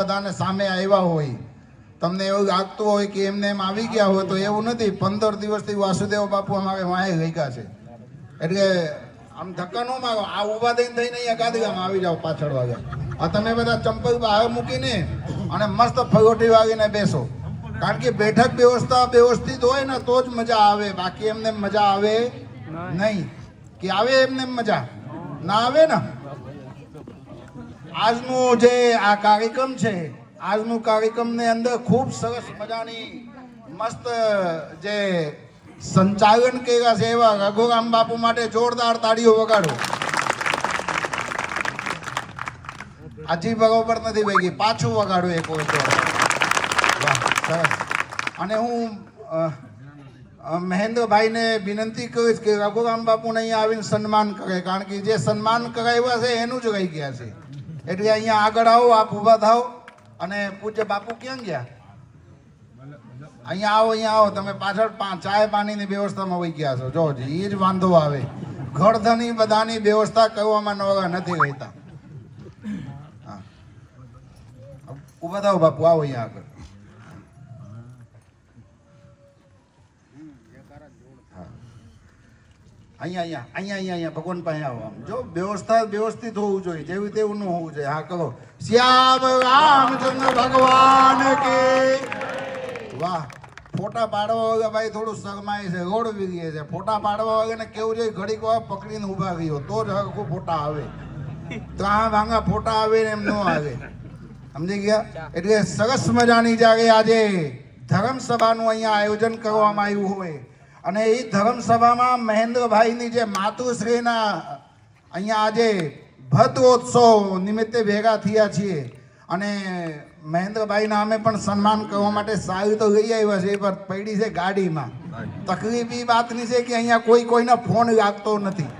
બધાને સામે આવ્યા હોય, તમને એવું લાગતું હોય કે એમને એમ આવી ગયા હોય, તો એવું નથી. 15 દિવસથી વાસુદેવ બાપુ અમારે વાંહે ગયા છે. એટલે આમ ધક્કા ન મારો, આ ઊભા થઈને અહીંયા ગાદગામાં આવી જાઓ પાછળ વાગ્યા. આ તમે બધા ચંપલ બહાર મૂકીને અને મસ્ત ફગોટી વાગીને બેસો. કારણ કે બેઠક વ્યવસ્થા વ્યવસ્થિત હોય ને તો જ મજા આવે, બાકી એમને મજા આવે નહીં. કે આવે એમને મજા ના આવે ને. આજનું જે આ કાર્યક્રમ છે, આજનું કાર્યક્રમની અંદર ખૂબ સરસ મજાની મસ્ત જે સંચાલન કર્યા છે એવા રઘુરામ બાપુ માટે જોરદાર તાળીઓ વગાડો. હજી બરોબર નથી ભાઈ, પાછું વગાડો એક વખત. સરસ. અને હું મહેન્દ્રભાઈને વિનંતી કરીશ કે રઘુરામ બાપુને અહીંયા આવીને સન્માન કરે, કારણ કે જે સન્માન કરાવ્યા છે એનું જ રહી ગયા છે. એટલે અહીંયા આગળ આવો, આપ ઊભા થાવ. અને પૂજ્ય બાપુ ક્યાં ગયા? અહીંયા આવો, અહીંયા આવો. તમે પાછળ ચાય પાણીની વ્યવસ્થામાં વહી ગયા છો. જો એ જ વાંધો આવે. ઘરધની બધાની વ્યવસ્થા કરવામાં નવરા નથી રહેતા. હા, ઊભા થાવ બાપુ, આવો અહીંયા આગળ. અહીંયા ભગવાન પાસે આવો. આમ જો વ્યવસ્થા વ્યવસ્થિત હોવું જોઈએ, જેવી તેવું ન હોવું જોઈએ. હા કરો. શ્યામ રામચંદ્ર ભગવાન કે વાહ. ફોટા પાડવા વગર ભાઈ થોડું શરમાય છે, રોડ વીરીએ છે. ફોટા પાડવા વગર ને કેવું જોઈએ, ઘડીક વાર પકડીને ઊભા રહ્યો તો જ હરખું ફોટા આવે. ત્રણ ભાંગા ફોટા આવે ને એમ ન આવે. સમજી ગયા? એટલે સરસ મજાની જયારે આજે ધર્મસભાનું અહીંયા આયોજન કરવામાં આવ્યું હોય અને એ ધર્મસભામાં મહેન્દ્રભાઈની જે માતુશ્રીના અહીંયા આજે ભદ્રોત્સવ નિમિત્તે ભેગા થયા છીએ. અને મહેન્દ્રભાઈના અમે પણ સન્માન કરવા માટે સારી તો લઈ આવ્યા છે, પણ પડી છે ગાડીમાં. તકલીફ એ વાતની છે કે અહીંયા કોઈનો ફોન લાગતો નથી.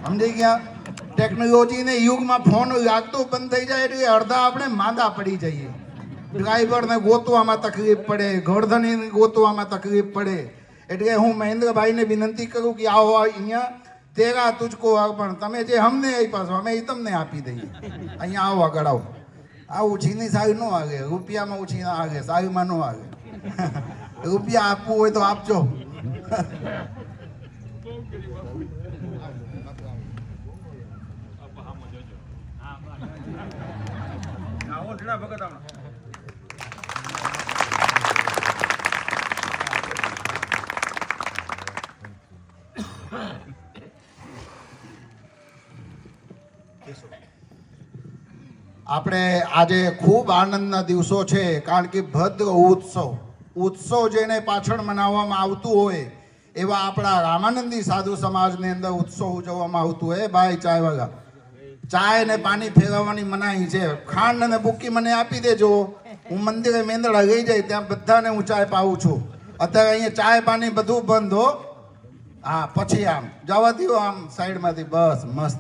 સમજી ગયા? ટેકનોલોજીને યુગમાં ફોન લાગતો બંધ થઈ જાય એટલે અડધા આપણે માંદા પડી જઈએ. ડ્રાઈવરને ગોતવામાં તકલીફ પડે, ઘરધણીને ગોતવામાં તકલીફ પડે. એટલે હું મહેન્દ્રભાઈને વિનંતી કરું કે આવો અહીંયા, તેરા તુજકો અર્પણ. તમે જે અમને આપ્યા છો અમે એ તમને આપી દઈએ. અહીંયા આવો, આગળ આવો. આ ઉછીની સારી ન આવે, રૂપિયામાં ઉછી ના આવે, સારીમાં ન આવે. રૂપિયા આપવું હોય તો આપજો. આપણે આજે ખૂબ આનંદના દિવસો છે, કારણ કે ભદ્ર ઉત્સવ જેને પાછળ મનાવવામાં આવતું હોય એવા આપણા રામાનંદી સાધુ સમાજની અંદર ઉત્સવ ઉજવવામાં આવતું હોય. ભાઈ ચાય વાળા, ચાય ને પાણી ફેરવવાની મનાઈ છે. ખાંડ અને બુક્કી મને આપી દેજો, હું મંદિરે મેંદડા લઈ જાય ત્યાં બધાને હું ચાય પાવું છું. અત્યારે અહીંયા ચાય પાણી બધું બંધ હો. હા, પછી આમ જવા દો, આમ સાઈડમાંથી. બસ મસ્ત.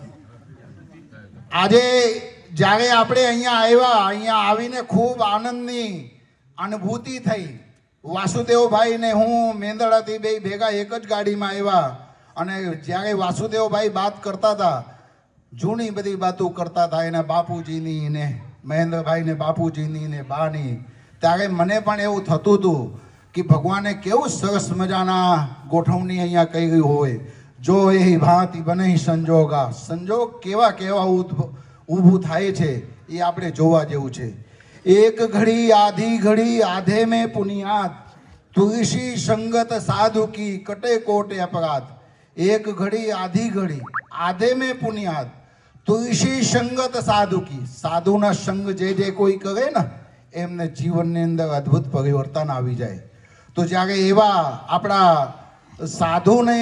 આજે જ્યારે આપણે અહીંયા આવ્યા, અહીંયા આવીને ખૂબ આનંદની અનુભૂતિ થઈ. વાસુદેવભાઈ ને હું મેંદડાથી બે ભેગા એક જ ગાડીમાં આવ્યા. અને જ્યારે વાસુદેવભાઈ વાત કરતા હતા, જૂની બધી વાતો કરતા હતા એના બાપુજીની ને મહેન્દ્રભાઈ ને બાપુજીની ને બાની, ત્યારે મને પણ એવું થતું હતું કે ભગવાને કેવું સરસ મજાના ગોઠવણી અહીંયા કરી હોય. જો એ ભાંતિ બને સંજોગા, સંજોગ કેવા કેવા ઊભું થાય છે એ આપણે જોવા જેવું છે. એક ઘડી આધી ઘડી આધે મેં પુનિયાદ, તુલસી સંગત સાધુ કી કટે કોટે અપરાધ. એક ઘડી આધી ઘડી આધે મેં પુનિયાદ, તુલસી સંગત સાધુ કી. સાધુના સંગ જે કોઈ કરે ને એમને જીવનની અંદર અદ્ભુત પરિવર્તન આવી જાય. તો જ્યારે એવા આપણા સાધુને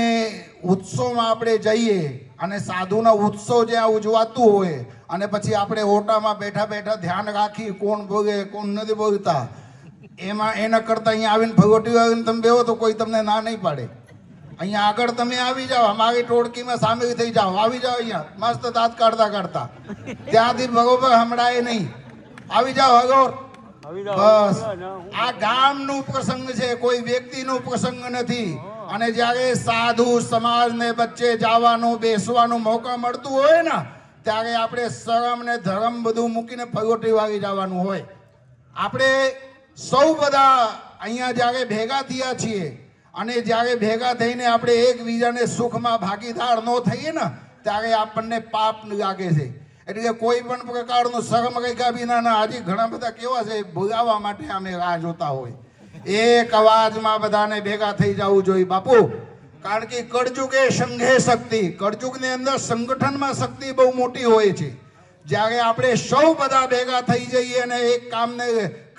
ઉત્સવમાં આપણે જઈએ અને સાધુના ઉત્સવ જ્યાં ઉજવાતું હોય અને પછી આપણે ઓટામાં બેઠા બેઠા ધ્યાન રાખી કોણ બોલે કોણ નથી બોલતા, એમાં એના કરતાં અહીંયા આવીને ભગવટી આવીને તમે બેહો તો કોઈ તમને ના નહીં પાડે. અહીંયા આગળ તમે આવી જાઓ, અમારી ટોળકીમાં સામેલ થઈ જાઓ, આવી જાઓ અહીંયા મસ્ત દાંત કાઢતા કાઢતા. ત્યાંથી બરોબર હમણાં નહીં આવી જાઓ હગોર. બસ આ ગામનું પ્રસંગ છે, કોઈ વ્યક્તિનું પ્રસંગ નથી. અને જ્યારે સાધુ સમાજને વચ્ચે જવાનું બેસવાનું મોકા મળતું હોય ને ત્યારે આપણે શરમ ને ધર્મ બધું મૂકીને ફગોટી વાગી જવાનું હોય. આપણે સૌ બધા અહીંયા જ્યારે ભેગા થયા છીએ અને જ્યારે ભેગા થઈને આપણે એકબીજાને સુખમાં ભાગીદાર ન થઈએ ને ત્યારે આપણને પાપ લાગે છે. એટલે કે કોઈ પણ પ્રકારનું શરમ રેખા વિનાના હજી ઘણા બધા કેવા છે બોલાવવા માટે અમે રાહ જોતા હોય. એક અવાજમાં બધાને ભેગા થઈ જવું જોઈએ બાપુ. કારણ કે કળજુગ એ સંઘે શક્તિ, કળજુગની અંદર સંગઠનમાં શક્તિ બહુ મોટી હોય છે. જ્યારે આપણે સૌ બધા ભેગા થઈ જઈએ અને એક કામને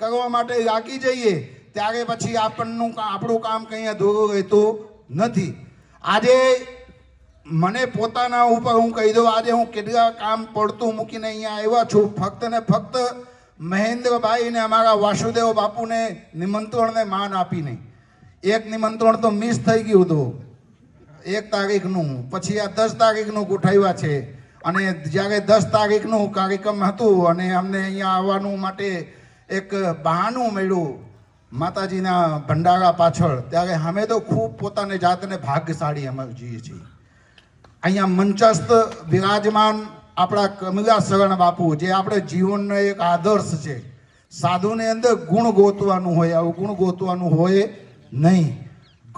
કરવા માટે લાગી જઈએ ત્યારે પછી આપણનું કામ કંઈ અધૂરું રહેતું નથી. આજે મને પોતાના ઉપર હું કહી દઉં, આજે હું કેટલા કામ પડતું મૂકીને અહીંયા આવ્યા છું ફક્ત ને ફક્ત મહેન્દ્રભાઈ ને અમારા વાસુદેવ બાપુને નિમંત્રણને માન આપીને. એક નિમંત્રણ તો મિસ થઈ ગયું હતું 1 તારીખનું, પછી આ 10 તારીખનું ગોઠવ્યા છે. અને જ્યારે 10 તારીખનું કાર્યક્રમ હતું અને અમને અહીંયા આવવાનું માટે એક બહાનું મળ્યું માતાજીના ભંડારા પાછળ, ત્યારે અમે તો ખૂબ પોતાને જાતને ભાગ્યશાળી સમજીએ છીએ. અહીંયા મંચસ્થ વિરાજમાન આપણા કમલા શરણ બાપુ, જે આપણે જીવનનો એક આદર્શ છે. સાધુની અંદર ગુણ ગોતવાનું હોય, આવું ગુણ ગોતવાનું હોય નહીં.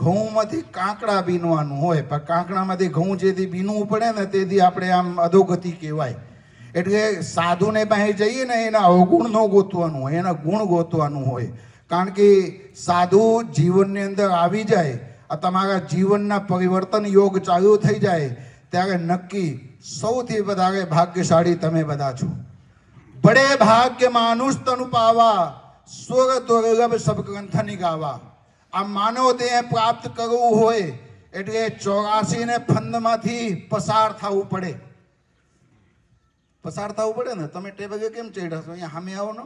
ઘઉંમાંથી કાંકડા બીનવાનું હોય, પણ કાંકડામાંથી ઘઉં જેથી બીનવું પડે ને તેથી આપણે આમ અધોગતિ કહેવાય. એટલે સાધુને પાસે જઈએ ને એના અવગુણ ન ગોતવાનું હોય, એના ગુણ ગોતવાનું હોય. કારણ કે સાધુ જીવનની અંદર આવી જાય, તમારા જીવનના પરિવર્તન યોગ ચાલુ થઈ જાય ત્યારે નક્કી સૌથી વધારે ભાગ્યશાળી તમે બધા છો. બડે ભાગ્ય માનુષ તનુ પાવા, સ્વર દુર્લભ સબ ગ્રંથની ગાવા. આ માનવ દેહ પ્રાપ્ત કરવું હોય એટલે 84 ને ફંદમાંથી પસાર થવું પડે. પસાર થવું પડે ને. તમે ટેબલ કેમ ચડ્યા છો? અહીંયા સામે આવો ને,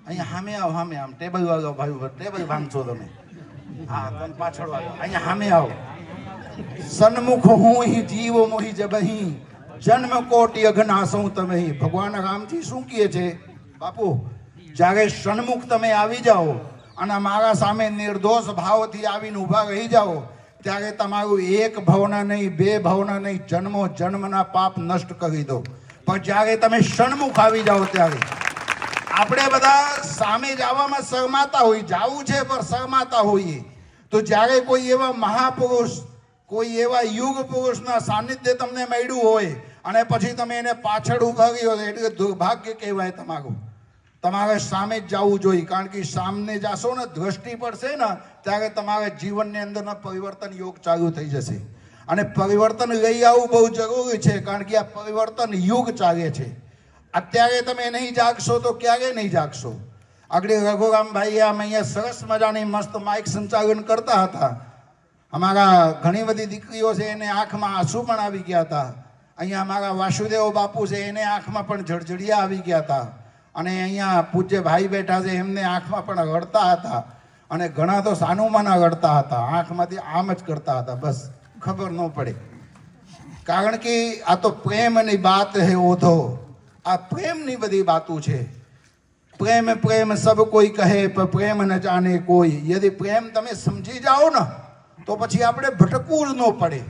અહીંયા સામે આવો, સામે આમ ટેબલ વાળો ભાઈ, ટેબલ ભાંગશો તમે. હા, તમે પાછળ વાળો, અહીંયા સામે આવો. સન્મુખ હું હી જીવ મોહી જબહી, જન્મ કોટી અઘનાસું તમે. ભગવાન રામજી શું કહે છે બાપુ? જ્યારે સન્મુખ તમે આવી જાઓ અને મારા સામે નિર્દોષ ભાવથી આવીને ઊભા રહી જાઓ ત્યારે તમારું એક ભાવના નહીં, 2 ભાવના નહીં, જન્મો જન્મના પાપ નષ્ટ કરી દો. પણ જ્યારે તમે સન્મુખ આવી જાઓ ત્યારે આપણે બધા સામે જવામાં શરમાતા હોઈએ, જાવું છે પણ શરમાતા હોઈએ. તો જ્યારે કોઈ એવા મહાપુરુષ, કોઈ એવા યુગ પુરુષના સાનિધ્ય તમને મળ્યું હોય અને પછી તમે એને પાછળ ઉભા રહ્યો એટલે દુર્ભાગ્ય કહેવાય તમારું. તમારે સામે જ જવું જોઈએ. કારણ કે સામને જાશો ને, દ્રષ્ટિ પડશે ને ત્યારે તમારા જીવનની અંદરના પરિવર્તન યોગ ચાલુ થઈ જશે. અને પરિવર્તન લઈ આવવું બહુ જરૂરી છે. કારણ કે આ પરિવર્તન યુગ ચાલે છે. અત્યારે તમે નહીં જાગશો તો ક્યારે નહીં જાગશો? આગળ રઘુરામભાઈ આમ અહીંયા સરસ મજાની મસ્ત માઇક સંચાલન કરતા હતા. અમારા ઘણી બધી દીકરીઓ છે એને આંખમાં આંસુ પણ આવી ગયા હતા. અહીંયા અમારા વાસુદેવ બાપુ છે એને આંખમાં પણ જળજળિયા આવી ગયા હતા. અને અહીંયા પૂજ્ય ભાઈ બેઠા છે એમને આંખમાં પણ રડતા હતા. અને ઘણા તો સાનુમાના રડતા હતા, આંખમાંથી આમ જ કરતા હતા, બસ ખબર ન પડે. કારણ કે આ તો પ્રેમની બાત હે ઓધો. આ પ્રેમની બધી બાતું છે. પ્રેમ પ્રેમ સબ કોઈ કહે પણ પ્રેમ ન જાણે કોઈ. યદિ પ્રેમ તમે સમજી જાઓ ને તો પછી આપણે ભટકવું જ ન પડે.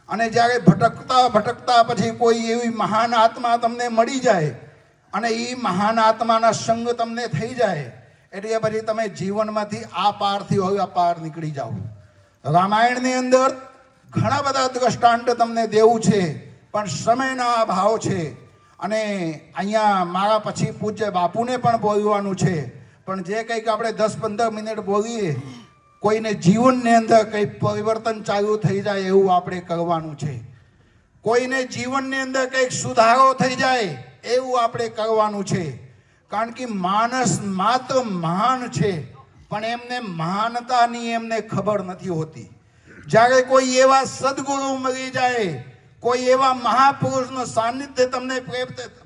અને જ્યારે ભટકતા ભટકતા પછી કોઈ એવી મહાન આત્મા તમને મળી જાય અને એ મહાન આત્માના સંગ તમને થઈ જાય એટલે પછી તમે જીવનમાંથી આ પારથી આ પાર નીકળી જાઓ. રામાયણની અંદર ઘણા બધા દ્રષ્ટાંત તમને દેવું છે પણ સમયના અભાવ છે. અને અહીંયા મારા પછી પૂજ્ય બાપુને પણ બોલવાનું છે. પણ જે કંઈક આપણે 10-15 મિનિટ બોલીએ, કોઈને જીવનની અંદર કંઈ પરિવર્તન ચાલુ થઈ જાય એવું આપણે કરવાનું છે. કોઈને જીવનની અંદર કંઈક સુધારો થઈ જાય એવું આપણે કરવાનું છે. કારણ કે માણસ માત્ર મહાન છે પણ એમને મહાનતાની એમને ખબર નથી હોતી. જ્યારે કોઈ એવા સદગુરુ મળી જાય, કોઈ એવા મહાપુરુષનું સાનિધ્ય તમને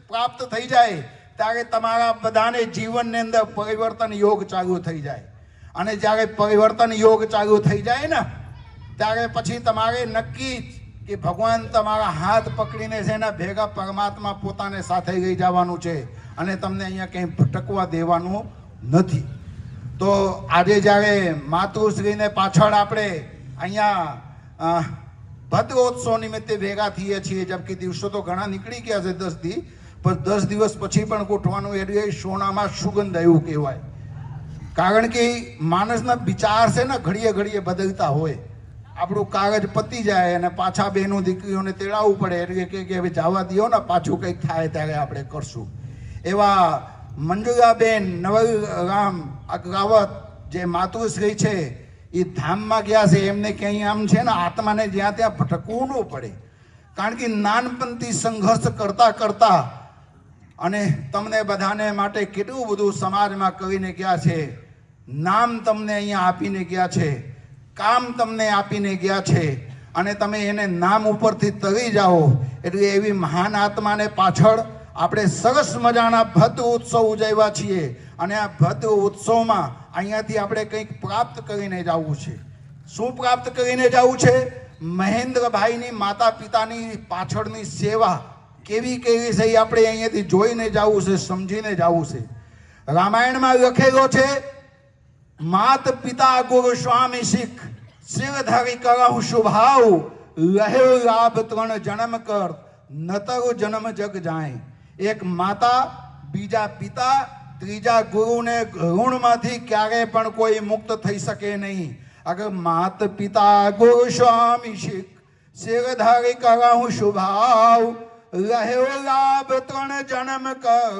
પ્રાપ્ત થઈ જાય ત્યારે તમારા બધાને જીવનની અંદર પરિવર્તન યોગ ચાલુ થઈ જાય. અને જ્યારે પરિવર્તન યોગ ચાલુ થઈ જાય ને ત્યારે પછી તમારે નક્કી કે ભગવાન તમારા હાથ પકડીને છે એના ભેગા પરમાત્મા પોતાને સાથે લઈ જવાનું છે અને તમને અહીંયા કંઈ ભટકવા દેવાનું નથી. તો આજે જ્યારે માતૃશ્રીને પાછળ આપણે અહીંયા ભદ્રોત્સવ નિમિત્તે ભેગા થઈએ છીએ, જબકે દિવસો તો ઘણા નીકળી ગયા છે 10 દી, પણ 10 દિવસ પછી પણ ગોઠવાનું એટલે સોનામાં સુગંધ એવું કહેવાય. કારણ કે માણસના વિચાર છે ને ઘડીએ ઘડીએ બદલતા હોય. આપણું કાગજ પતી જાય અને પાછા બહેનો દીકરીઓને તેડાવવું પડે એટલે કે હવે જવા દો ને, પાછું કંઈક થાય ત્યારે આપણે કરશું. એવા મંજુલાબેન નવલરામ અગ્રાવત જે માતુશ્રી છે એ ધામમાં ગયા છે. એમને ક્યાંય આમ છે ને આત્માને જ્યાં ત્યાં ભટકવું ન પડે. કારણ કે નાનપણથી સંઘર્ષ કરતા કરતા અને તમને બધાને માટે કેટલું બધું સમાજમાં કરીને ગયા છે. નામ તમને અહીંયા આપીને ગયા છે, કામ તમને આપીને ગયા છે, અને તમે એને નામ ઉપરથી તરી જાઓ એટલે એવી મહાન આત્માને પાછળ આપણે સરસ મજાના ભદ્ર ઉત્સવ ઉજવ્યા છીએ. અને આ ભદ્ર ઉત્સવમાં અહીંયાથી આપણે કંઈક પ્રાપ્ત કરીને જવું છે. શું પ્રાપ્ત કરીને જવું છે? મહેન્દ્રભાઈની માતા પિતાની પાછળની સેવા કેવી કેવી છે એ આપણે અહીંયાથી જોઈને જવું છે, સમજીને જવું છે. રામાયણમાં લખેલો છે, માત પિતા ગુરુ સ્વામી શીખ શિરધારી કરાહુ શુભાવ લહેર લાભ 3 જન્મ કર નતરુ જન્મ જગ જાય. એક માતા, બીજા પિતા, ત્રીજા ગુરુને ઋણમાંથી ક્યારે પણ કોઈ મુક્ત થઈ શકે નહીં. અગર માત પિતા ગુરુ સ્વામી શીખ શિરધારી કરાહુ શુભાવ લહેર લાભ 3 જન્મ કર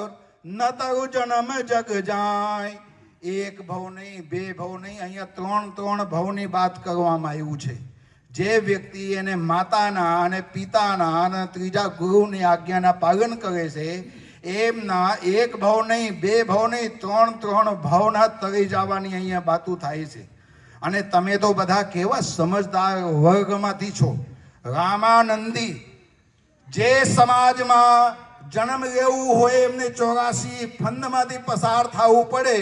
નતરુ જન્મ જગ જાય. એક ભવ નહીં, બે ભવ નહીં, અહીંયા 3 ભવની વાત કરવામાં આવ્યું છે. જે વ્યક્તિ એને માતાના અને પિતાના અને ત્રીજા ગુરુની આજ્ઞાના પાલન કરે છે એમના એક ભવ નહીં, બે ભવ નહીં, 3 ભવના તરી જવાની અહીંયા વાતો થાય છે. અને તમે તો બધા કેવા સમજદાર વર્ગમાંથી છો. રામાનંદી જે સમાજમાં જન્મ લેવું હોય એમને 84 ફંદમાંથી પસાર થવું પડે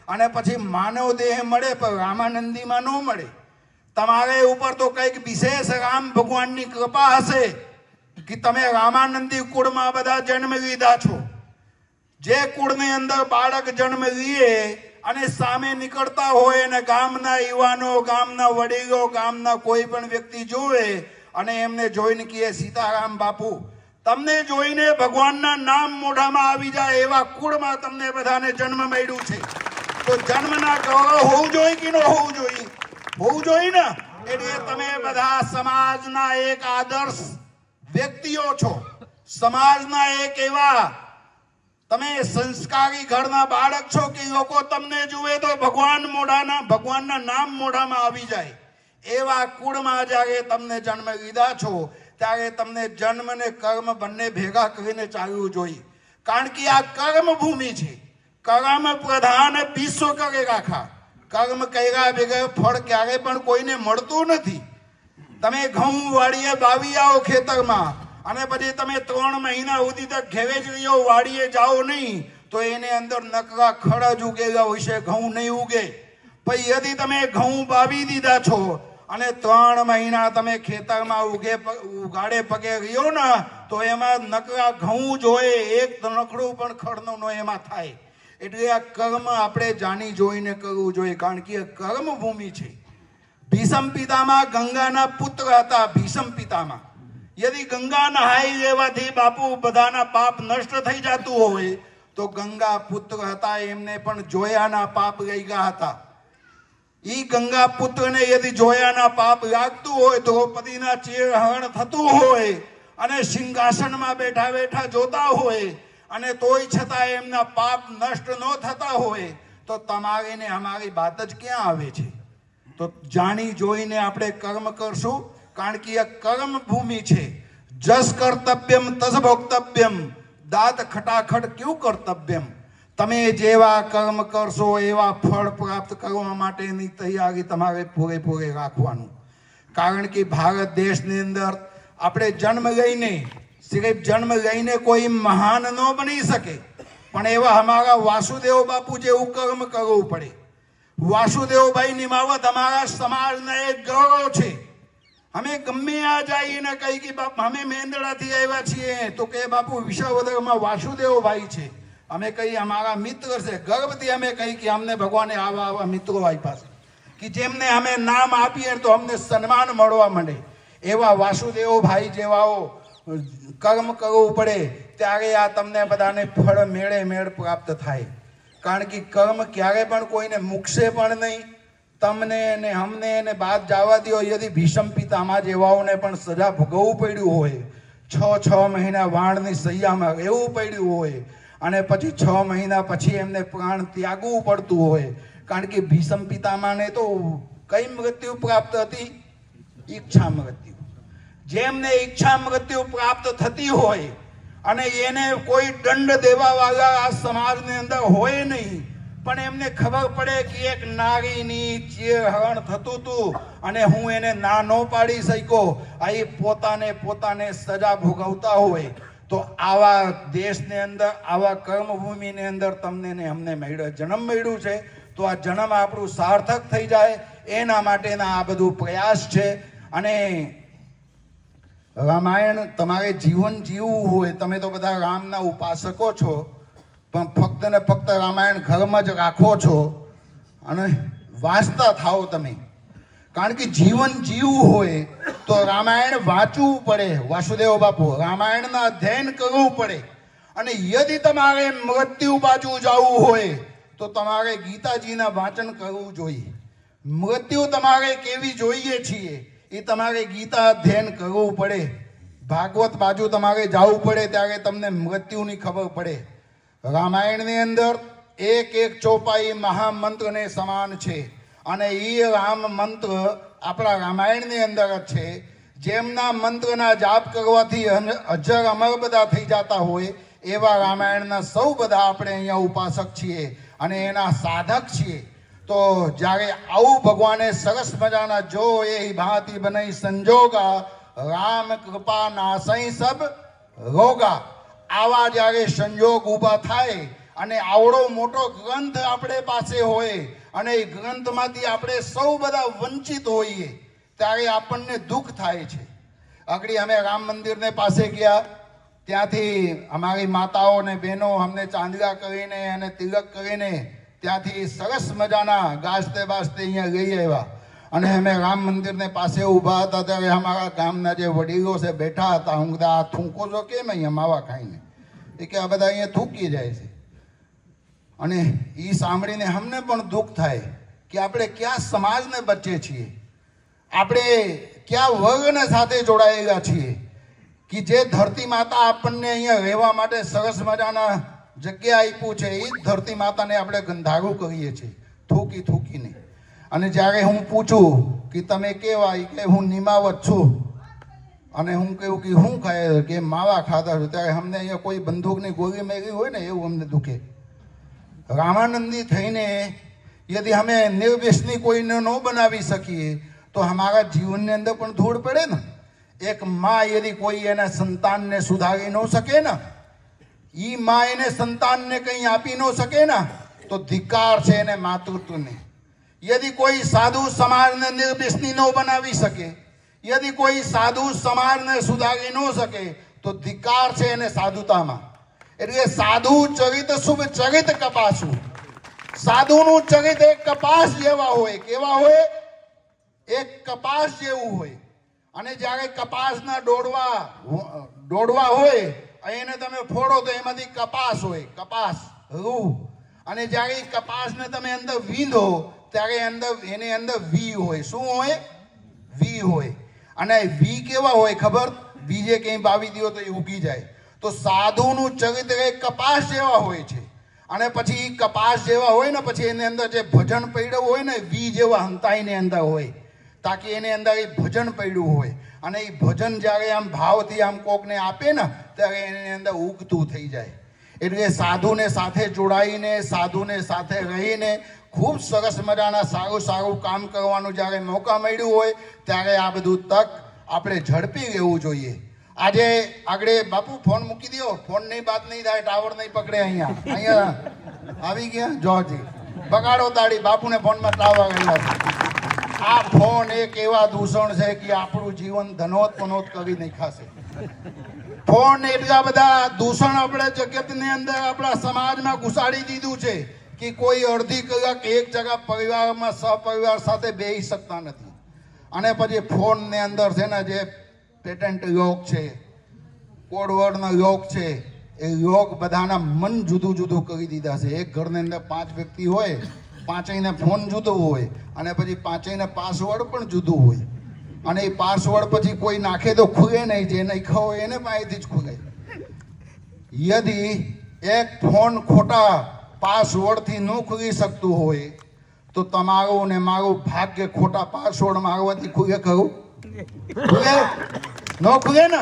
અને પછી માનવ દેહ મળે, પણ રામાનંદીમાં ન મળે. તમારે ઉપર તો કંઈક વિશેષ રામ ભગવાનની કૃપા હશે કે તમે રામાનંદી કુળમાં બધા જન્મ લીધા છો. જે કુળની અંદર બાળક જન્મ લે અને સામે નીકળતા હોય અને ગામના યુવાનો, ગામના વડીલો, ગામના કોઈ પણ વ્યક્તિ જોવે અને એમને જોઈને કહે, સીતારામ બાપુ, તમને જોઈને ભગવાનના નામ મોઢામાં આવી જાય એવા કુળમાં તમને બધાને જન્મ મળ્યું છે. તો જન્મના ગૌરવ હોવું જોઈએ કે ન હોવું જોઈએ? હોવું જોઈએ ને. એટલે તમે બધા સમાજના એક આદર્શ વ્યક્તિઓ છો. સમાજના એક એવા તમે સંસ્કારી ઘરના બાળક છો કે લોકો તમને જુએ તો ભગવાનના નામ મોઢામાં આવી જાય. એવા કુળમાં જ્યારે તમને જન્મ લીધા છો ત્યારે તમને જન્મ ને કર્મ બંને ભેગા કરીને ચાલવું જોઈએ. કારણ કે આ કર્મ ભૂમિ છે. કર્મ પ્રધાન વિશ્વ કરે રાખા. કર્મ કર્યા ભેગા ફળ ક્યારે પણ કોઈને મળતું નથી. તમે ઘઉં વાડીએ વાવી આવો ખેતરમાં અને પછી તમે 3 મહિના સુધી તક ઘેરે જ રહ્યો, વાડીએ જાઓ નહીં તો એને અંદર નકરા ખડ જ ઉગેલા હોય છે, ઘઉં નહીં ઉગે. પછી યદી તમે ઘઉં વાવી દીધા છો અને 3 મહિના તમે ખેતરમાં ઉગાડે પગે રહ્યો ને તો એમાં નકરા ઘઉં જોઈએ, એક નકડું પણ ખડનું નો એમાં થાય. એટલે આ કર્મ આપણે જાણી જોઈને કરવું જોઈએ. કારણ કે કર્મ ભૂમિ છે. ભીષમ પિતામાં ગંગાના પુત્ર હતા. ભીષમ પિતામાં યદી ગંગા નહાઈ લેવાથી બાપુ બધાના પાપ નષ્ટ થઈ જતું હોય તો ગંગા પુત્ર હતા એમને પણ જોયાના પાપ લઈ ગયા હતા. ઈ ગંગા પુત્રને યદી જોયાના પાપ લાગતું હોય, દ્રૌપદીના ચીરહરણ થતું હોય અને સિંહાસનમાં બેઠા બેઠા જોતા હોય અને તોય છતાં એમના પાપ નષ્ટ ન થતા હોય તો તમારી ને અમારી વાત જ ક્યાં આવે છે? તો જાણી જોઈને આપણે કર્મ કરશું. કારણ કે આ કર્મ ભૂમિ છે. જસ કર્તવ્યમ તસ ભોક્તવ્યમ, દાત ખટાખટ ક્યું કર્તવ્યમ. તમે જેવા કર્મ કરશો એવા ફળ પ્રાપ્ત કરવા માટેની તૈયારી તમારે પૂરેપૂરે રાખવાનું. કારણ કે ભારત દેશની અંદર આપણે જન્મ લઈને સિર્ફ જન્મ લઈને કોઈ મહાન ન બની શકે, પણ એવા અમારા વાસુદેવ બાપુ જેવું કર્મ કરવું પડે. વાસુદેવભાઈ નિમાવત અમારા સમાજના એક ગૌરવ છે. અમે ગમે આ જઈને કહી કે બાપ અમે મેંદડાથી આવ્યા છીએ તો કે બાપુ વિશ્વવદરમાં વાસુદેવભાઈ છે. અમે કહી અમારા મિત્ર છે. ગર્વથી અમે કહી કે અમને ભગવાને આવા આવા મિત્રો આપ્યા છે કે જેમને અમે નામ આપીએ તો અમને સન્માન મળવા માંડે. એવા વાસુદેવભાઈ જેવાઓ કર્મ કરવું પડે ત્યારે આ તમને બધાને ફળ મેળે મેળ પ્રાપ્ત થાય. કારણ કે કર્મ ક્યારે પણ કોઈને મૂકશે પણ નહીં. તમને ને અમને ને બાદ જવા દો. યદી ભીષમ પિતામહ જેવાઓને પણ સજા ભોગવવું પડ્યું હોય, 6 મહિના વાણની સૈયામાં રહેવું પડ્યું હોય, અને પછી 6 મહિના પછી એમને પ્રાણ ત્યાગવું પડતું હોય. કારણ કે ભીષમ પિતામહને તો કઈ મૃત્યુ પ્રાપ્ત હતી? ઈચ્છા મૃત્યુ. જેમને ઈચ્છા મૃત્યુ પ્રાપ્ત થતી હોય અને એને કોઈ દંડ દેવા વાળા આ સમાજની અંદર હોય નહીં, પણ એમને ખબર પડે કે એક નારીની ચીરહરણ થતું હતું અને હું એને ના ન પાડી શક્યો, આ એ પોતાને સજા ભોગવતા હોય, તો આવા દેશની અંદર, આવા કર્મભૂમિની અંદર તમને ને અમને જન્મ મળ્યું છે. તો આ જન્મ આપણું સાર્થક થઈ જાય એના માટેના આ બધું પ્રયાસ છે. અને રામાયણ તમારે જીવન જીવવું હોય, તમે તો બધા રામના ઉપાસકો છો, પણ ફક્ત ને ફક્ત રામાયણ ઘરમાં જ રાખો છો અને વાંચતા થાઓ તમે. કારણ કે જીવન જીવવું હોય તો રામાયણ વાંચવું પડે. વાસુદેવ બાપુ, રામાયણના અધ્યયન કરવું પડે. અને યદિ તમારે મૃત્યુ બાજુ જવું હોય તો તમારે ગીતાજીના વાંચન કરવું જોઈએ. મૃત્યુ તમારે કેવી જોઈએ છીએ એ તમારે ગીતા અધ્યયન કરવું પડે. ભાગવત બાજુ તમારે જવું પડે ત્યારે તમને મૃત્યુની ખબર પડે. રામાયણની અંદર એક ચોપાઈ મહામંત્રને સમાન છે. અને એ રામ મંત્ર આપણા રામાયણની અંદર જ છે. જેમના મંત્રના જાપ કરવાથી અજર અમર બધા થઈ જતા હોય એવા રામાયણના સૌ બધા આપણે અહીંયા ઉપાસક છીએ અને એના સાધક છીએ. તો જ્યારે આવું ભગવાને સરસ મજાના જો એ ભાંતિ બનઈ સંજોગા, રામ કૃપા નાસઈ સબ રોગા, આવા જ્યારે સંજોગ ઊભા થાય અને આવડો મોટો ગ્રંથ આપણે પાસે હોય અને એ ગ્રંથમાંથી આપણે સૌ બધા વંચિત હોઈએ ત્યારે આપણને દુઃખ થાય છે. આગળ અમે રામ મંદિરને પાસે ગયા, ત્યાંથી અમારી માતાઓ ને બહેનો અમને ચાંદલા કરીને અને તિલક કરીને ત્યાંથી સરસ મજાના ગાજતે બાજતે અહીંયા લઈ આવ્યા. અને અમે રામ મંદિરને પાસે ઊભા હતા ત્યારે અમારા ગામના જે વડીલો છે બેઠા હતા. હું કીધા આ થૂંકો છો કેમ અહીંયા માવા ખાઈને? એ કે આ બધા અહીંયા થૂકી જાય છે. અને એ સાંભળીને અમને પણ દુઃખ થાય કે આપણે કયા સમાજને બચે છીએ, આપણે કયા વર્ગને સાથે જોડાયેલા છીએ કે જે ધરતી માતા આપણને અહીંયા રહેવા માટે સરસ મજાના જગ્યા આપ્યું છે, એ જ ધરતી માતાને આપણે ગંધારું કરીએ છીએ થૂકીને. અને જ્યારે હું પૂછું કે તમે કેવા, કે હું નિમાવત છું, અને હું કહું કે હું ખાય કે માવા ખાતા છું, ત્યારે અમને અહીંયા કોઈ બંદૂકની ગોળી મેળવી હોય ને એવું અમને દુખે. રામાનંદી થઈને યદિ અમે નિર્વ્યસની કોઈને ન બનાવી શકીએ તો અમારા જીવનની અંદર પણ ધૂળ પડે ને. એક માં યદि કોઈ એના સંતાનને સુધારી ન શકે ને, ઈ માં એને સંતાનને કંઈ આપી ન શકે ને, તો ધિક્કાર છે એને માતૃત્વને. યદિ કોઈ સાધુ સમાજને નિર્વ્યસની ન બનાવી શકે, યદિ કોઈ સાધુ સમાજને સુધારી ન શકે તો ધિક્કાર છે એને સાધુતામાં. એટલે સાધુ ચરિત શુભ ચરિત કપાસુ. સાધુનું ચરિત એક કપાસ જેવા હોય. કેવા હોય? એક કપાસ જેવું હોય. અને જ્યારે કપાસના દોડવા હોય એને તમે ફોડો તો એમાંથી કપાસ હોય, કપાસ રૂ. અને જ્યારે કપાસને તમે અંદર વીંધો ત્યારે એની અંદર વી હોય. શું હોય? વી હોય. અને વી કેવા હોય ખબર? બીજે કંઈ બાવી દો તો એ ઉગી જાય. તો સાધુનું ચરિત્ર એક કપાસ જેવા હોય છે. અને પછી કપાસ જેવા હોય ને પછી એની અંદર જે ભજન પડ્યું હોય ને, વી જેવા હંતાઈની અંદર હોય, તાકી એની અંદર એ ભજન પડ્યું હોય. અને એ ભજન જ્યારે આમ ભાવથી આમ કોકને આપે ને ત્યારે એની અંદર ઉગતું થઈ જાય. એટલે સાધુને સાથે જોડાઈને, સાધુને સાથે રહીને ખૂબ સરસ મજાના સારું કામ કરવાનું જ્યારે મોકા મળ્યું હોય ત્યારે આ બધું તક આપણે ઝડપી રહેવું જોઈએ. આજે આગળ બાપુ ફોન મૂકી દો, ફોનની વાત નહીં થાય, ટાવર નહીં પકડે. અહીંયા આવી ગયા જોજી, બગાડો તાળી, બાપુને ફોનમાં ટાવર આવ્યા છે. આ ફોન એક એવા દૂષણ છે કે આપણું જીવન ધનોત પનોત કરી નાખાશે. ફોન એટલા બધા દૂષણ આપણે જગતની અંદર આપણા સમાજમાં ઘુસાડી દીધું છે કે કોઈ અડધી કલાક એક જગા પરિવારમાં સહપરિવાર સાથે બેસી શકતા નથી. અને પછી ફોનની અંદર છે ને જે પેટન્ટ લોક છે, કોડવર્ડનો યોગ છે, એ યોગ બધાના મન જુદું જુદું કરી દીધા છે. એક ઘરની અંદર 5 વ્યક્તિ હોય, પાંચેયને ફોન જુદો હોય અને પછી પાંચેયને પાસવર્ડ પણ જુદું હોય. અને એ પાસવર્ડ પછી કોઈ નાખે તો ખુલે નહીં, જે નહીં ખાવ એને પાસેથી જ ખુલે. યદિ એક ફોન ખોટા પાસવર્ડથી ન ખુલી શકતું હોય તો તમારું ને મારું ભાગ્ય ખોટા પાસવર્ડ મારવાથી ખુલે ખરું? ખુલે? ન ખુલે ને?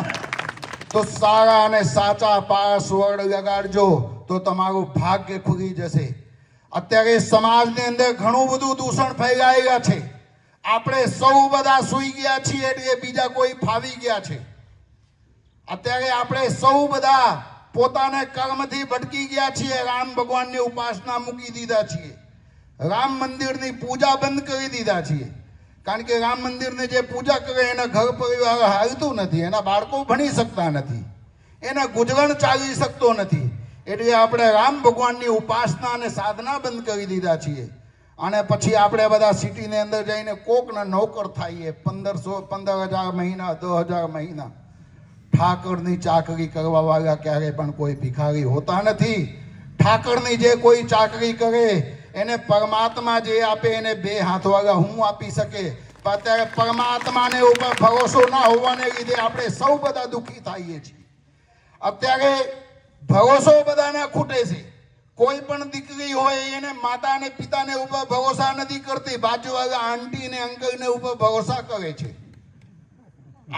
તો સારા અને સાચા પાસવર્ડ લગાડજો તો તમારું ભાગ્ય ખુલી જશે. અત્યારે સમાજની અંદર ઘણું બધું દૂષણ ફેલાયેલા છે. આપણે સૌ બધા સૂઈ ગયા છીએ એટલે બીજા કોઈ ફાવી ગયા છે. અત્યારે આપણે સૌ બધા પોતાને કર્મથી ભટકી ગયા છીએ. રામ ભગવાનની ઉપાસના મૂકી દીધા છીએ. રામ મંદિરની પૂજા બંધ કરી દીધા છીએ. કારણ કે રામ મંદિરની જે પૂજા કરે એના ઘર પરિવાર હાલતું નથી, એના બાળકો ભણી શકતા નથી, એના ગુજરાન ચાલી શકતો નથી. એટલે આપણે રામ ભગવાનની ઉપાસના અને સાધના બંધ કરી દીધા છીએ. અને પછી આપણે બધા સિટીની અંદર જઈને કોકના નોકર થઈએ. 15,000 મહિના, 10,000 મહિના. ઠાકરની ચાકરી કરવા વાળા ક્યારે પણ કોઈ ભિખારી હોતા નથી. ઠાકરની જે કોઈ ચાકરી કરે એને પરમાત્મા જે આપે એને 2 હાથ વાળા હું આપી શકે. પણ અત્યારે પરમાત્માને ઉપર ભરોસો ના હોવાને લીધે આપણે સૌ બધા દુઃખી થઈએ છીએ. અત્યારે ભરોસો બધાના ખૂટે છે. કોઈ પણ દીકરી હોય એને માતા અને પિતાને ઉપર ભરોસા નથી કરતી, બાજુવાળા આંટી ને અંકલ ને ઉપર ભરોસા કરે છે.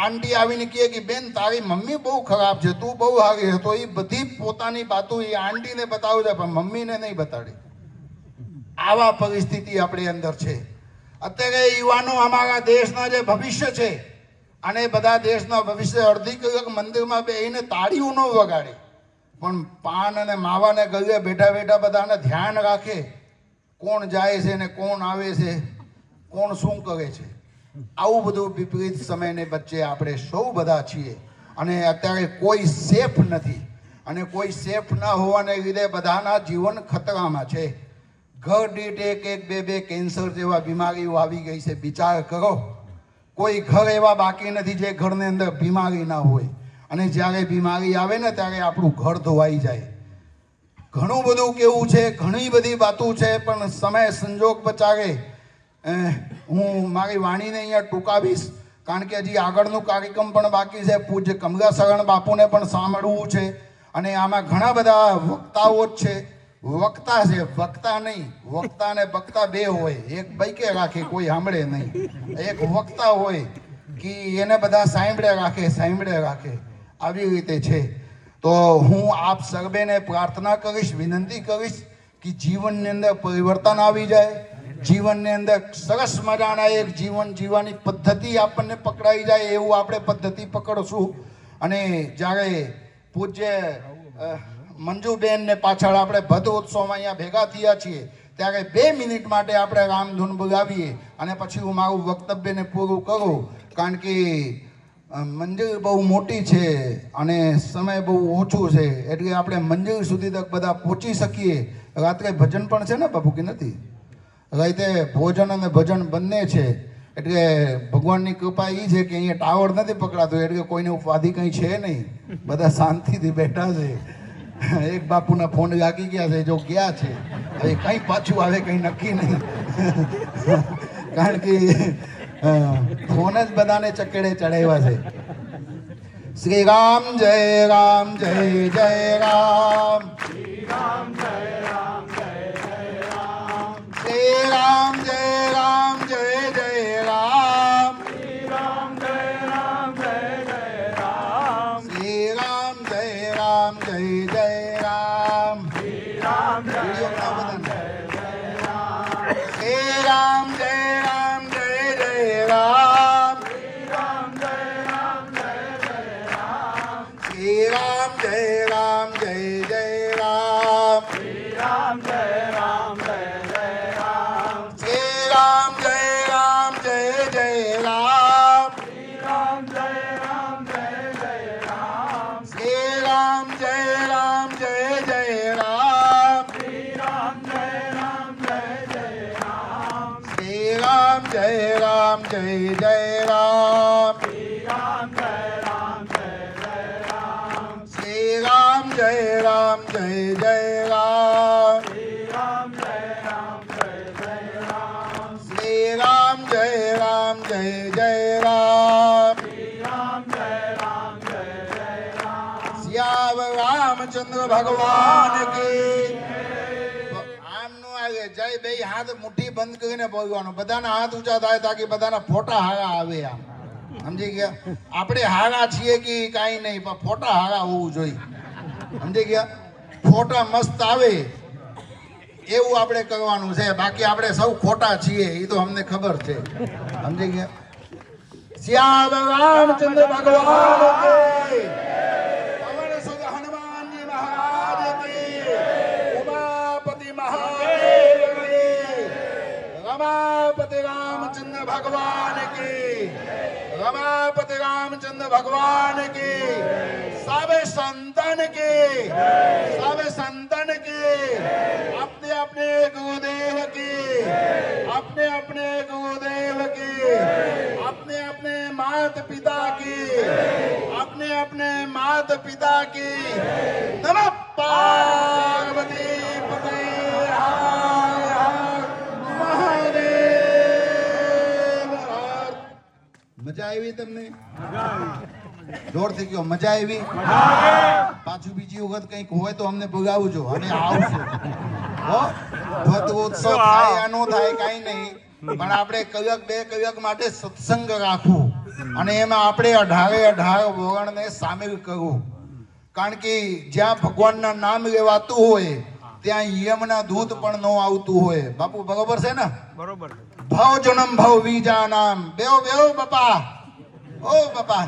આંટી આવીને કહે કે બેન તારી મમ્મી બહુ ખરાબ છે, તું બહુ સારી છે, તો એ બધી પોતાની બાતો એ આંટીને બતાવે છે પણ મમ્મીને નહીં બતાડે. આવા પરિસ્થિતિ આપણી અંદર છે. અત્યારે યુવાનો અમારા દેશના જે ભવિષ્ય છે અને બધા દેશના ભવિષ્ય અડધી કલાક મંદિરમાં બેસીને તાળીઓ ન વગાડે પણ પાન અને માવાને ગળે બેઠા બેઠા બધાને ધ્યાન રાખે કોણ જાય છે ને કોણ આવે છે, કોણ શું કરે છે. આવું બધું વિપરીત સમયને વચ્ચે આપણે સૌ બધા છીએ. અને અત્યારે કોઈ સેફ નથી અને કોઈ સેફ ન હોવાને લીધે બધાના જીવન ખતરામાં છે. ઘર દીઠ 1-1, 2-2 કેન્સર જેવા બીમારીઓ આવી ગઈ છે. વિચાર કરો, કોઈ ઘર એવા બાકી નથી જે ઘરની અંદર બીમારી ના હોય. અને જ્યારે બીમારી આવે ને ત્યારે આપણું ઘર ધોવાઈ જાય. ઘણું બધું કેવું છે, ઘણી બધી વાતો છે, પણ સમય સંજોગ બચાવે હું મારી વાણીને અહીંયા ટૂંકાવીશ. કારણ કે હજી આગળનું કાર્યક્રમ પણ બાકી છે. પૂજ્ય કમલા શરણ બાપુને પણ સાંભળવું છે. અને આમાં ઘણા બધા વક્તાઓ જ છે. વક્તા છે, વક્તા નહીં. વક્તા ને બક્તા 2 હોય. એક બૈકે રાખે, કોઈ સાંભળે નહીં. એક વક્તા હોય કે એને બધા સાંભળે રાખે. આવી રીતે છે. તો હું આપ સર્વેને પ્રાર્થના કરીશ, વિનંતી કરીશ કે જીવનની અંદર પરિવર્તન આવી જાય. જીવનની અંદર સરસ મજાના એક જીવન જીવવાની પદ્ધતિ આપણને પકડાઈ જાય એવું આપણે પદ્ધતિ પકડશું. અને જ્યારે પૂજ્ય મંજુબેનને પાછળ આપણે ભદ્ર ઉત્સવમાં અહીંયા ભેગા થયા છીએ ત્યારે 2 મિનિટ માટે આપણે રામધૂન બોલાવીએ અને પછી હું મારું વક્તવ્યને પૂરું કરું. કારણ કે મંજિલ બહુ મોટી છે અને સમય બહુ ઓછું છે એટલે આપણે મંજિલ સુધી તક બધા પહોંચી શકીએ. રાત્રે ભજન પણ છે ને બાપુ કે નથી? રાતે ભોજન અને ભજન બંને છે. એટલે ભગવાનની કૃપા એ છે કે અહીંયા ટાવર નથી પકડાતો એટલે કોઈને ઉપાધિ કંઈ છે નહીં, બધા શાંતિથી બેઠા છે. એક બાપુના ફોન લાગી ગયા છે, જો ગયા છે, હવે કંઈ પાછું આવે કંઈ નક્કી નહીં. કારણ કે ફોન જ બધાને ચકેડે ચડાવ્યા છે. શ્રી રામ જય રામ જય જય રામ. શ્રી રામ જય રામ જય જય રામ. શ્રી રામ જય રામ જય જય રામ. શ્રી રામ જય રામ જય જય રામ. શ્રી રામ જય રામ જય જય રામ. શ્રી રામ જય રામ જય જય રામ. શ્રી રામ જય રામ જય જય રામ. શ્રી રામ જય રામ જય જય રામ. શ્રી રામ જય રામ જય જય રામ. શ્રી રામ જય રામ જય જય રામ. શ્રી રામ જય રામ જય જય રામ. શ્રી રામ જય રામ જય જય રામ. શ્રી રામ જય રામ જય જય રામ. શ્રી રામ જય રામ જય જય રામ. શ્રી રામ જય રામ જય જય રામ. શ્રી રામ જય રામ જય જય રામ. જય રામ જય જય રામ શ્રી રામ જય રામ જય જય રામ શ્રી રામ જય રામ જય જય રામ શ્રી રામ જય રામ જય જય રામ શ્યામ રામચંદ્ર ભગવાન કી આમનું આવે જય બે હાથ મુઠ્ઠી બંધ કરીને બોલવાનું બધાના હાથ ઊંચા થાય તાકી બધાના ફોટા હારા આવે આમ સમજી ગયા આપણે હારા છીએ કે કાંઈ નહીં પણ ફોટા હારા હોવું જોઈએ સમજી ગયા ફોટા મસ્ત આવે એવું આપણે કરવાનું છે બાકી આપણે સૌ ખોટા છીએ એ તો અમને ખબર છે સમજી ગયા શ્યામ રામચંદ્ર ભગવાન કી પવન સુત હનુમાનજી મહારાજ કી ઉમાપતિ મહાદેવ કી રમાપતિ રામચંદ્ર ભગવાન કી रमापति रामचंद्र भगवान की सबे संतन की अपने अपने गुरुदेव की अपने अपने गुरुदेव की अपने अपने माता पिता की अपने अपने माता पिता की नमः पार्वती पते મજા આવી તમને જોરથી કયો મજા આવી પાછું બીજી વખત કંઈક હોય તો અમને ભગાવજો અને આવશું હો ભત ઉત્સવ થાય નો થાય કાંઈ નહીં પણ આપણે કલાક બે કલાક માટે સત્સંગ રાખવું અને એમાં આપણે 18 વગણને સામેલ કરવું કારણ કે જ્યાં ભગવાનના નામ લેવાતું હોય ત્યાં યમના દૂત પણ ન આવતું હોય બાપુ બરોબર છે ને બરોબર ભાવ જન્મ ભાવ બીજા નામ બેવ બાપા ઓ બાપા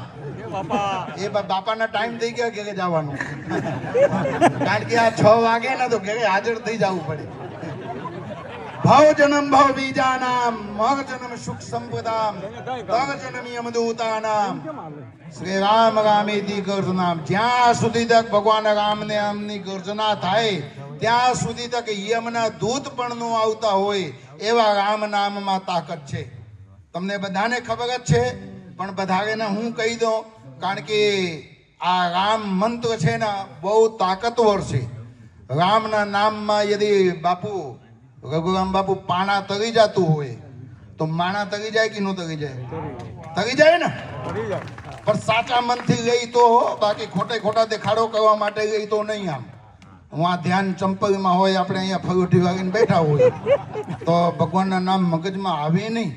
એ બાપાના ટાઈમ થઈ ગયા ઘરે જવાનું કારણ કે આ 6 વાગે ને તો ઘરે હાજર થઈ જવું પડે ભાવ જન્મ ભાવ બીજા નામ મગ જન્મ સુખ સંપદામ તગ જન્મ યમદૂતા નામ શ્રી રામ રામેતિ ગર્જનામ જ્યાં સુધી તક ભગવાન રામને આમની ગર્જના થાય ત્યાં સુધી તક યમના દૂત પણ નો આવતા હોય એવા રામ નામમાં તાકાત છે તમને બધાને ખબર જ છે પણ બધાને હું કહી દઉં કારણ કે આ રામ મંત્ર છે ને બહુ તાકાતવર છે રામના નામમાં યદી બાપુ રઘુરામ બાપુ પાણા તરી જતું હોય તો માણા તરી જાય કે ન તરી જાય ને પણ સાચા મનથી ગઈ તો બાકી ખોટા દેખાડો કરવા માટે ગઈ તો નહીં આમ હું આ ધ્યાન ચંપલમાં હોય આપણે અહીંયા ફરોઠી વાગીને બેઠા હોય તો ભગવાનના નામ મગજમાં આવે નહીં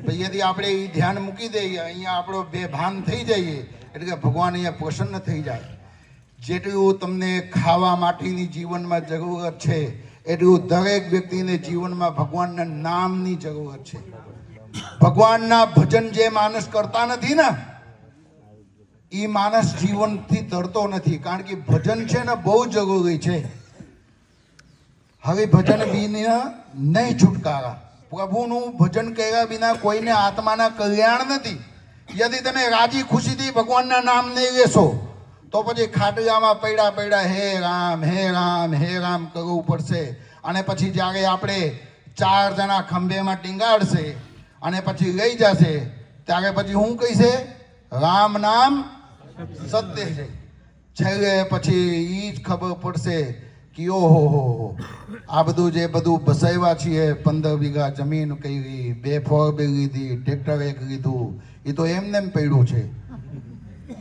પછી આપણે એ ધ્યાન મૂકી દઈએ અહીંયા આપણો બેભાન થઈ જઈએ એટલે ભગવાન અહીંયા પ્રસન્ન થઈ જાય જેટલું તમને ખાવા માટેની જીવનમાં જરૂરત છે એટલું દરેક વ્યક્તિને જીવનમાં ભગવાનના નામની જરૂરત છે ભગવાનના ભજન જે માણસ કરતા નથી ને એ માણસ જીવનથી તરતો નથી કારણ કે ભજન છે ને બહુ જરૂરી છે હવે ભજન વિના નહીં છુટકારા પ્રભુનું ભજન કર્યા વિના કોઈને આત્માના કલ્યાણ નથી યદી તમે રાજી ખુશીથી ભગવાનના નામ નહીં લેશો તો પછી ખાટલામાં પડ્યા હે રામ કરવું પડશે અને પછી જ્યારે આપણે 4 જણા ખંભેમાં ટીંગાડશે અને પછી લઈ જશે ત્યારે પછી હું કહીશે રામ નામ સત્ય છે છેલ્લે પછી એ જ ખબર પડશે કે ઓહો આ બધું બસાવ્યા છીએ 15 વીઘા જમીન કરી 2 ફોર બે લીધી ટ્રેક્ટર એક લીધું એ તો એમને પડ્યું છે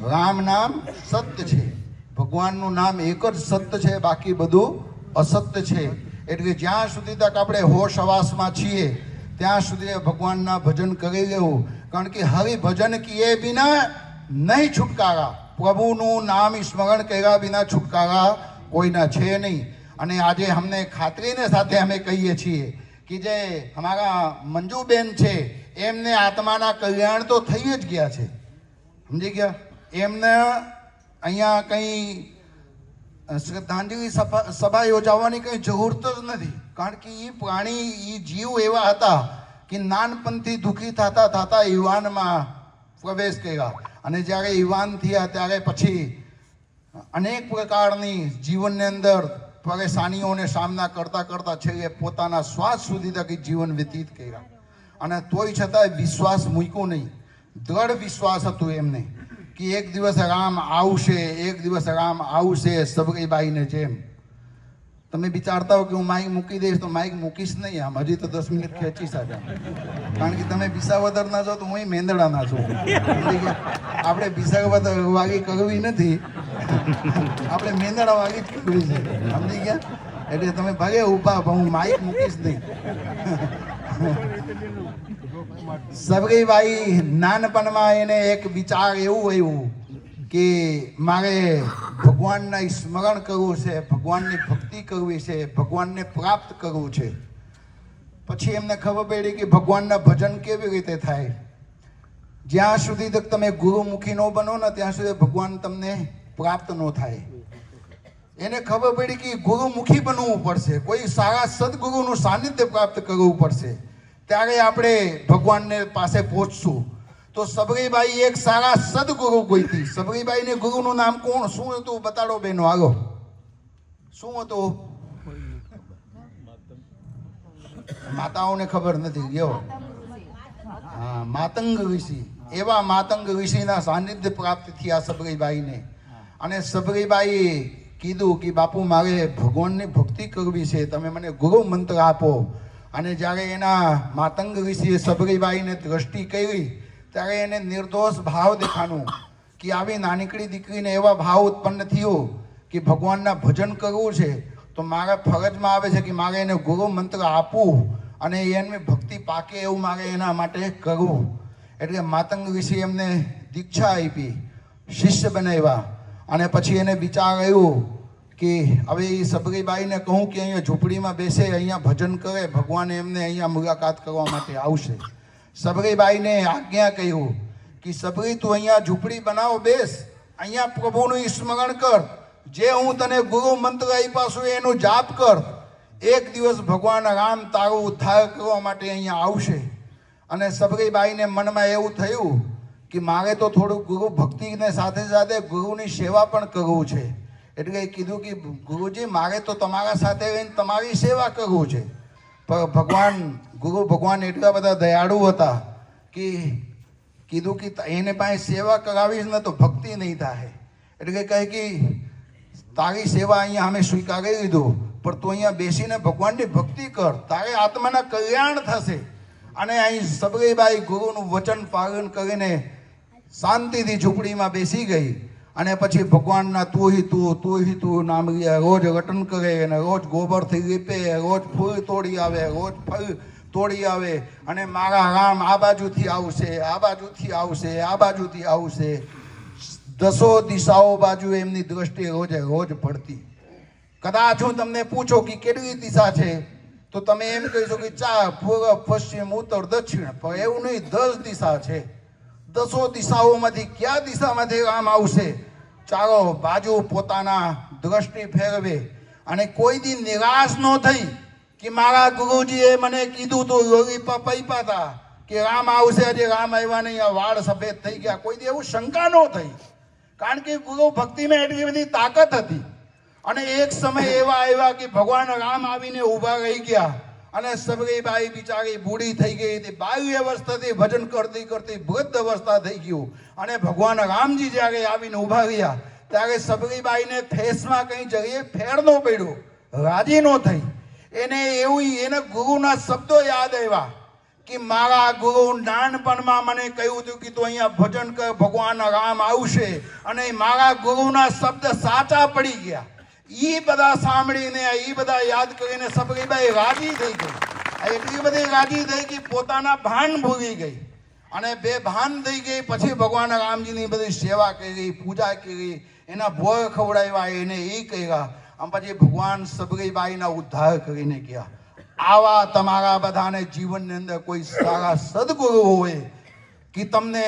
રામ નામ સત્ય છે ભગવાનનું નામ એક જ સત્ય છે બાકી બધું અસત્ય છે એટલે જ્યાં સુધી તક આપણે હોશ હવાસમાં છીએ ત્યાં સુધી ભગવાનના ભજન કરી લેવું કારણ કે હવે ભજન કિએ બિના નહીં છુટકારા પ્રભુનું નામ સ્મરણ કર્યા વિના છુટકારા કોઈના છે નહીં અને આજે અમને ખાતરીને સાથે અમે કહીએ છીએ કે જે અમારા મંજુબેન છે એમને આત્માના કલ્યાણ તો થઈ જ ગયા છે સમજી ગયા એમને અહીંયા કંઈ શ્રદ્ધાંજલિ સભા યોજાવાની કંઈ જરૂર જ નથી કારણ કે એ પ્રાણી એ જીવ એવા હતા કે નાનપણથી દુઃખી થતા યુવાનમાં પ્રવેશ કર્યા અને જ્યારે યુવાન થયા ત્યારે પછી અનેક પ્રકારની જીવનની અંદર પરેશાનીઓને સામના કરતા છેલ્લે પોતાના શ્વાસ સુધી તક જીવન વ્યતીત કર્યા અને તોય છતાંય વિશ્વાસ મૂક્યો નહીં દ્રઢ વિશ્વાસ હતો એમને કે એક દિવસ રામ આવશે, એક દિવસ રામ આવશે સબરીબાઈને જેમ. તમે વિચારતા હો કે હું માઇક મૂકી દઈશ, તો માઇક મૂકીશ નહીં. આમ હજી તો 10 મિનિટ ખેંચીશ આજે, કારણ કે તમે વિસાવદરના છો તો હું મેંદડાના છું. સમજી ગયા? આપણે વિસાવદર વાગી કરવી નથી, આપણે મેંદડા વાગી જ કરવી છે. સમજી ગયા? એટલે તમે ભાગે ઊભા, હું માઇક મૂકીશ નહીં. સબરીબાઈ નાનપણમાં એને એક વિચાર એવું આવ્યું કે મારે ભગવાનના સ્મરણ કરવું છે, ભગવાનની ભક્તિ કરવી છે, ભગવાનને પ્રાપ્ત કરવું છે. પછી એમને ખબર પડી કે ભગવાનના ભજન કેવી રીતે થાય. જ્યાં સુધી તક તમે ગુરુમુખી ન બનો ને ત્યાં સુધી ભગવાન તમને પ્રાપ્ત ન થાય. એને ખબર પડી કે ગુરુમુખી બનવું પડશે, કોઈ સારા સદગુરુનું સાનિધ્ય પ્રાપ્ત કરવું પડશે, ત્યારે આપણે ભગવાનને પાસે પહોંચશું. તો સબરીબાઈ એક સારા સદગુરુ ગોઈતી. સબરીબાઈને ગુરુનું નામ કોણ શું હતું બતાડો બેનો, આગો. શું હતું? માતાઓને ખબર નથી. ગયો હા, માતંગ ઋષિ. એવા માતંગ ઋષિના સાનિધ્ય પ્રાપ્ત થયા સબરીબાઈને. અને સબરીબાઈએ કીધું કે બાપુ મારે ભગવાનની ભક્તિ કરવી છે, તમે મને ગુરુ મંત્ર આપો. અને જ્યારે એના માતંગ ઋષિએ સબરીબાઈને દ્રષ્ટિ કરી ત્યારે એને નિર્દોષ ભાવ દેખાણું કે આવી નાનકડી દીકરીને એવા ભાવ ઉત્પન્ન થયો કે ભગવાનના ભજન કરવું છે, તો મારા ફરજમાં આવે છે કે મારે એને ગુરુ મંત્ર આપવું અને એની ભક્તિ પાકે એવું મારે એના માટે કરવું. એટલે માતંગ ઋષિ એમને દીક્ષા આપી, શિષ્ય બનાવ્યા. અને પછી એને વિચાર આવ્યો કે હવે એ સબરીબાઈને કહું કે અહીંયા ઝૂંપડીમાં બેસે, અહીંયા ભજન કરે, ભગવાન એમને અહીંયા મુલાકાત કરવા માટે આવશે. સબરીબાઈને આજ્ઞા કહ્યું કે સબરી તું અહીંયા ઝૂંપડી બનાવો, બેસ, અહીંયા પ્રભુનું સ્મરણ કર, જે હું તને ગુરુ મંત્ર આપ્યા છું એનું જાપ કર. એક દિવસ ભગવાન રામ તારો ઉદ્ધાર કરવા માટે અહીંયા આવશે. અને સબરીબાઈને મનમાં એવું થયું કે મારે તો થોડું ગુરુ ભક્તિને સાથે સાથે ગુરુની સેવા પણ કરવું છે. એટલે કીધું કે ગુરુજી મારે તો તમારા સાથે રહીને તમારી સેવા કરવું છે. પણ ગુરુ ભગવાન એટલા બધા દયાળુ હતા કે કીધું કે એને પાસે સેવા કરાવીશ ને તો ભક્તિ નહીં થાય. એટલે કહે કે તારી સેવા અહીંયા અમે સ્વીકારી લીધું, પણ તું અહીંયા બેસીને ભગવાનની ભક્તિ કર, તારે આત્માના કલ્યાણ થશે. અને અહીં સબરીબાઈ ગુરુનું વચન પાલન કરીને શાંતિથી ઝૂંપડીમાં બેસી ગઈ. અને પછી ભગવાનના તું હિ તું નામ રોજ રટન કરે, અને રોજ ગોબરથી લીપે, રોજ ફૂલ તોડી આવે, રોજ ફળ તોડી આવે. અને મારા રામ આ બાજુથી આવશે, આ બાજુથી આવશે, આ બાજુથી આવશે. 10 દિશાઓ બાજુ એમની દ્રષ્ટિ રોજે રોજ પડતી. કદાચ હું તમને પૂછો કે કેટલી દિશા છે તો તમે એમ કહીશો કે 4, પૂર્વ, પશ્ચિમ, ઉત્તર, દક્ષિણ. પણ એવું નહીં, 10 દિશા છે. 10 દિશાઓમાંથી કયા દિશામાંથી રામ આવશે? ચારો બાજુ પોતાના દ્રષ્ટિ ફેરવે. અને કોઈ દી નિરાશ ન થઈ કે મારા ગુરુજીએ મને કીધું તો યોગી પૈપા હતા કે રામ આવશે, આજે રામ આવ્યા નહીં, આ વાળ સફેદ થઈ ગયા. કોઈ દી એવું શંકા ન થઈ, કારણ કે ગુરુ ભક્તિમાં એટલી બધી તાકાત હતી. અને એક સમય એવા આવ્યા કે ભગવાન રામ આવીને ઊભા રહી ગયા. અને સબરીબાઈ બિચારી બૂઢી થઈ ગઈ હતી, 22 વર્ષથી ભજન કરતી કરતી વૃદ્ધ અવસ્થા થઈ ગયું. અને ભગવાન રામજી જ્યારે આવીને ઊભા રહ્યા ત્યારે સબરીબાઈને ફેસમાં કંઈ જગ્યાએ ફેર ન પડ્યો, રાજી ન થઈ. એને ગુરુના શબ્દો યાદ આવ્યા કે મારા ગુરુ નાનપણમાં મને કહ્યું હતું કે તું અહીંયા ભજન કર, ભગવાન રામ આવશે. અને મારા ગુરુના શબ્દ સાચા પડી ગયા. એ બધા સાંભળીને, એ બધા યાદ કરીને સબરીબાઈ રાજી થઈ ગઈ. એટલી બધી રાજી થઈ કે પોતાના ભાન ભૂલી ગઈ અને બેભાન થઈ ગઈ. પછી ભગવાન રામજીની બધી સેવા કરી, પૂજા કરી, એના ભોગ ખવડાવ્યા, એને એ કર્યા. આમ પછી ભગવાન સબરીબાઈના ઉદ્ધાર કરીને ગયા. આવા તમારા બધાને જીવનની અંદર કોઈ સારા સદગુરુ હોય કે તમને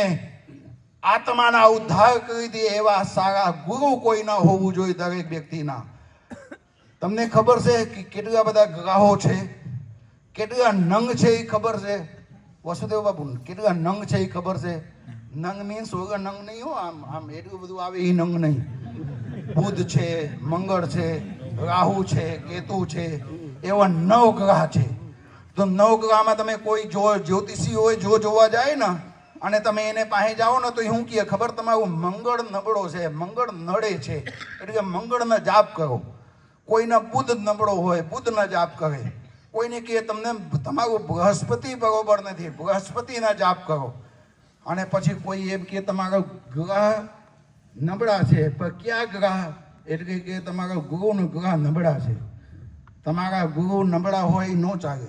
આત્માના ઉદ્ધાર કરી દે, એવા સારા ગુરુ કોઈ ના હોવું જોઈએ દરેક વ્યક્તિના. તમને ખબર છે કે કેટલા બધા ગ્રહો છે, કેટલા નંગ છે એ ખબર છે? વસુદેવ બાપુ, કેટલા નંગ છે એ ખબર છે? નંગ મીન્સ વગર નંગ નહીં હો, આમ એટલું બધું આવે એ નંગ નહીં. બુધ છે, મંગળ છે, રાહુ છે, કેતુ છે, એવા 9 ગ્રહ છે. તો 9 ગ્રહમાં તમે કોઈ જ્યોતિષી હોય, જોવા જાય ને અને તમે એને પાસે જાઓ ને તો એ શું કહે ખબર, તમારું મંગળ નબળો છે, મંગળ નડે છે, એટલે કે મંગળનો જાપ કરો. કોઈનો બુધ નબળો હોય બુધનો જાપ કરે, કોઈને કહે તમને તમારું બૃહસ્પતિ બરોબર નથી, બૃહસ્પતિના જાપ કરો. અને પછી કોઈ એમ કે તમારા ગ્રહ નબળા છે, પણ કયા ગ્રહ, એટલે કે તમારા ગુરુનો ગ્રહ નબળા છે. તમારા ગુરુ નબળા હોય ન ચાલે.